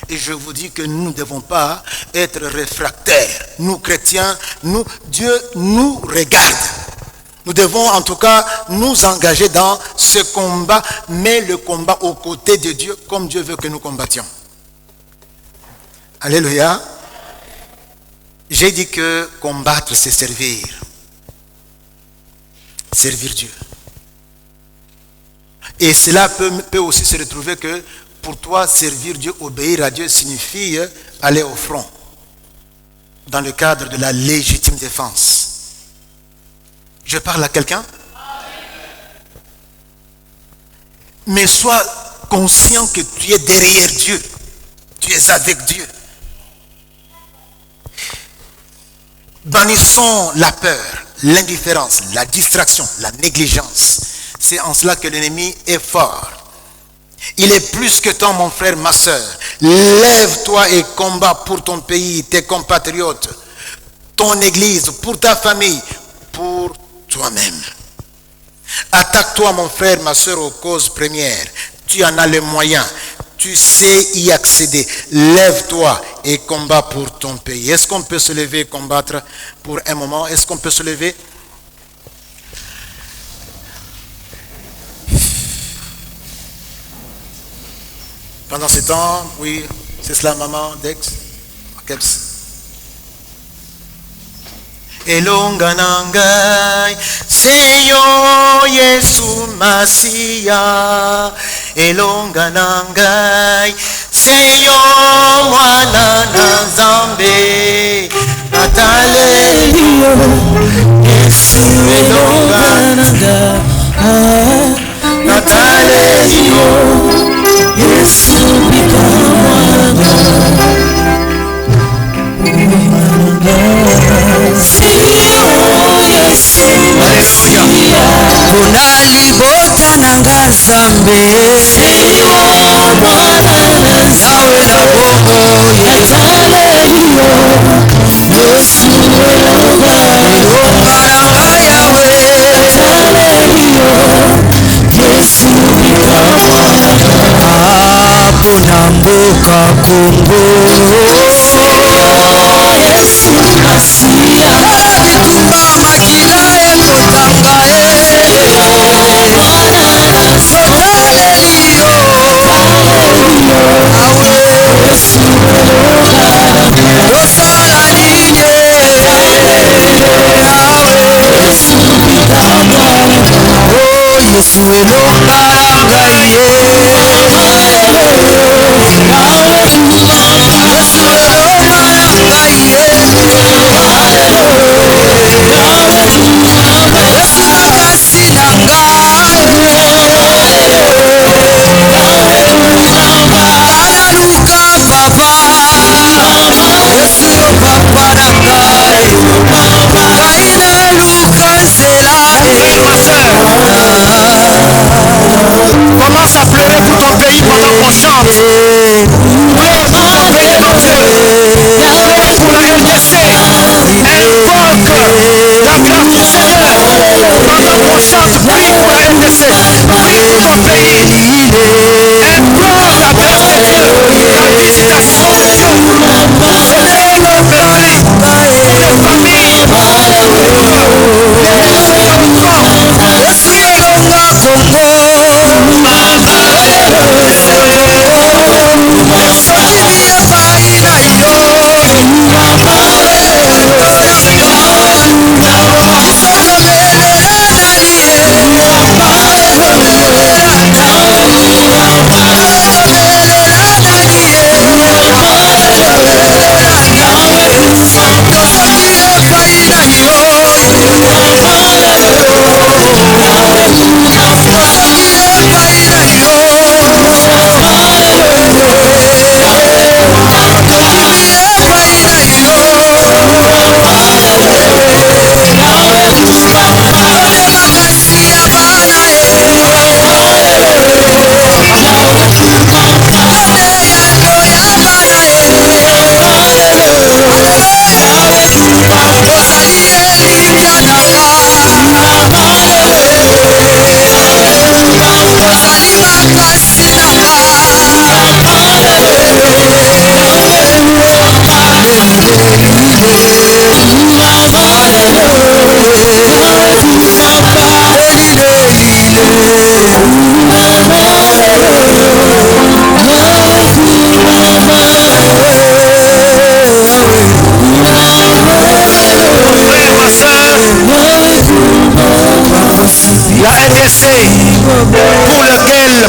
Et je vous dis que nous ne devons pas être réfractaires. Nous chrétiens, Dieu nous regarde. Nous devons en tout cas nous engager dans ce combat, mais le combat aux côtés de Dieu, comme Dieu veut que nous combattions. Alléluia. J'ai dit que combattre, c'est servir. Servir Dieu. Et cela peut aussi se retrouver que pour toi, servir Dieu, obéir à Dieu signifie aller au front. Dans le cadre de la légitime défense. Je parle à quelqu'un? Mais sois conscient que tu es derrière Dieu. Tu es avec Dieu. Bannissons la peur, l'indifférence, la distraction, la négligence. C'est en cela que l'ennemi est fort. Il est plus que temps, mon frère, ma soeur. Lève-toi et combat pour ton pays, tes compatriotes, ton église, pour ta famille, pour toi-même. Attaque-toi, mon frère, ma soeur, aux causes premières. Tu en as les moyens. Tu sais y accéder. Lève-toi et combat pour ton pays. Est-ce qu'on peut se lever et combattre pour un moment? Est-ce qu'on peut se lever? Pendant ce temps, oui, c'est cela, maman, Dex, Keps. Elonganangai, Seyo Yesu Masia. Elonganangai, Seyo Mwana Nazambe. Natale Yesu Elonganangai. Natale Yesu Unalibota nanga zambe nawe na bongo Yesu elonga yawe Yesu hapo na mboka Kongo Yesu asia bitumba makila ekotanga sotalelio awe tosala nini Yesu elonga ngai Yesu elonga ngai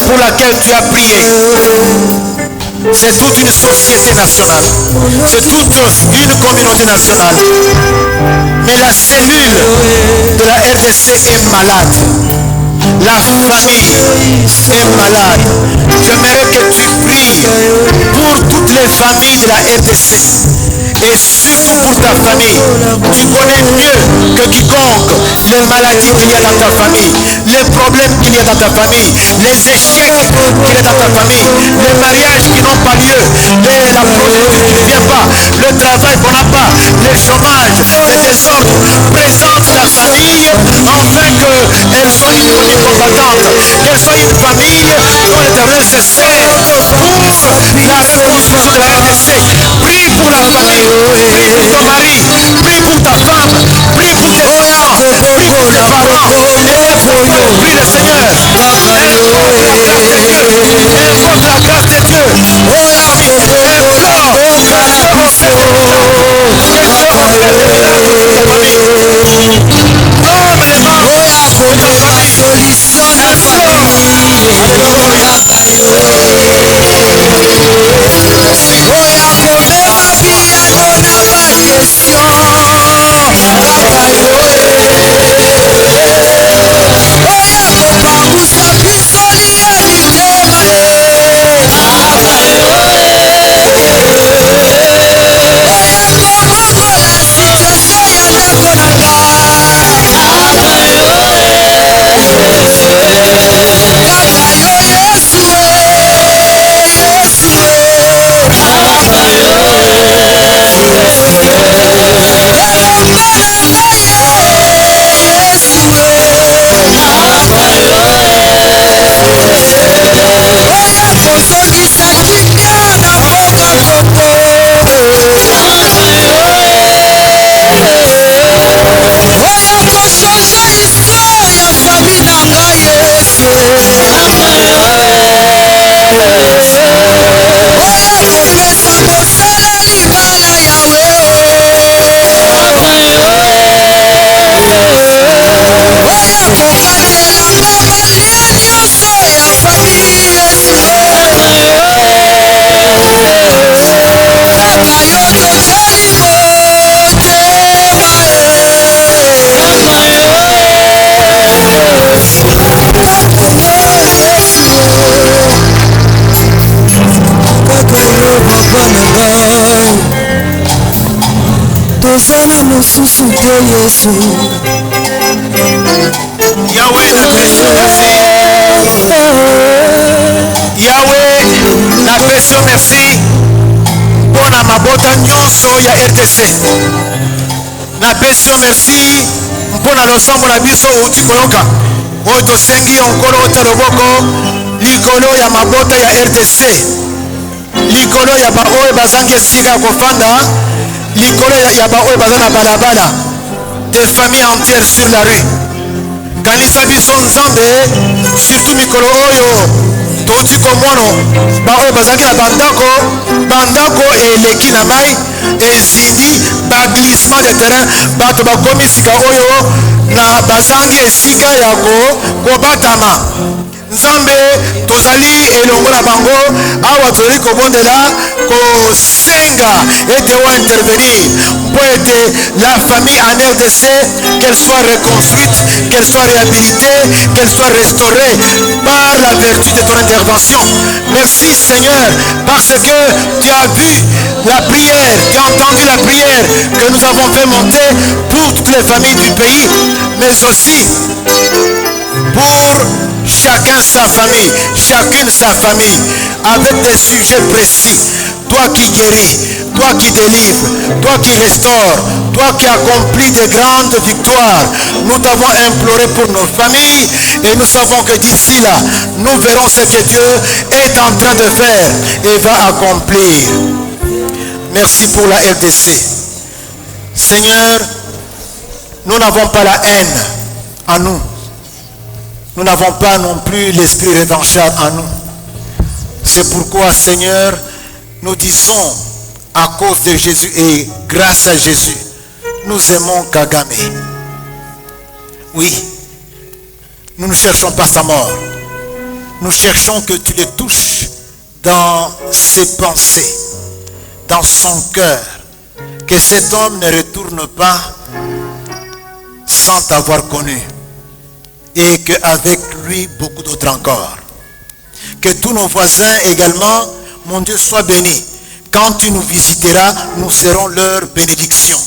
pour laquelle tu as prié. C'est toute une société nationale. C'est toute une communauté nationale. Mais la cellule de la RDC est malade. La famille est malade. J'aimerais que tu pries pour toutes les familles de la RDC. Et surtout pour ta famille. Tu connais mieux que quiconque les maladies qu'il y a dans ta famille, les problèmes qu'il y a dans ta famille, les échecs qu'il y a dans ta famille, les mariages qui n'ont pas lieu, la prostitution qui ne vient pas, le travail qu'on n'a pas, le chômage, les désordres. Présente la famille afin qu'elle soit une famille combattante, qu'elle soit une famille dont l'Éternel se sert pour la reconstruction de la RDC. Prie pour la famille. Prie pour ton mari, prie pour ta femme, prie pour tes enfants, prie pour tes parents. Prie le Seigneur. Invoque la grâce de Dieu. Invoque la grâce de Dieu. Tozana mosusu te Yesu. Yahweh napesi merci. Yahweh napesi merci mpona mabota nyonso ya RDC. Napesi merci mpona losambo na biso outi koloka oyo tosengi onkolo ota loboko likolo ya mabota ya RDC, likolo ya baoyo bazangi esika ya kofanda, likolo ya baoyo baza na balabala, des familles entières sur la rue. Kanisa biso nzambe surtout mikolo oyo touti komono baoyo bazalaki na bandako eleki na mai ezindi baglissement de terrain, bato bakomi sika oyo na bazangi esika ya kobatama. Nzambe tozali elongo na bango awa tozali kobondela kosenga ete wa intervenir pour ete la famille en RDC qu'elle soit reconstruite, qu'elle soit réhabilitée, qu'elle soit restaurée par la vertu de ton intervention. Merci Seigneur parce que tu as vu la prière, tu as entendu la prière que nous avons fait monter pour toutes les familles du pays, mais aussi pour chacun sa famille, chacune sa famille, avec des sujets précis. Toi qui guéris, toi qui délivres, toi qui restaures, toi qui accomplis de grandes victoires, nous t'avons imploré pour nos familles et nous savons que d'ici là, nous verrons ce que Dieu est en train de faire et va accomplir. Merci pour la RDC. Seigneur, nous n'avons pas la haine en nous. Nous n'avons pas non plus l'esprit revanchard en nous. C'est pourquoi, Seigneur, nous disons, à cause de Jésus et grâce à Jésus, nous aimons Kagame. Oui, nous ne cherchons pas sa mort. nous cherchons que tu les touches dans ses pensées, dans son cœur. Que cet homme ne retourne pas sans t'avoir connu. Et qu'avec lui, beaucoup d'autres encore. Que tous nos voisins également, mon Dieu, soient bénis. Quand tu nous visiteras, nous serons leur bénédiction.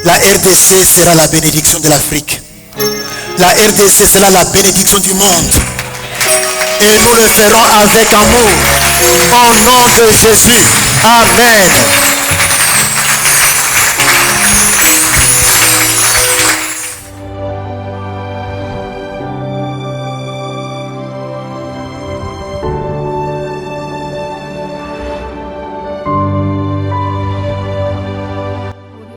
La RDC sera la bénédiction de l'Afrique. La RDC sera la bénédiction du monde. Et nous le ferons avec amour. Au nom de Jésus. Amen.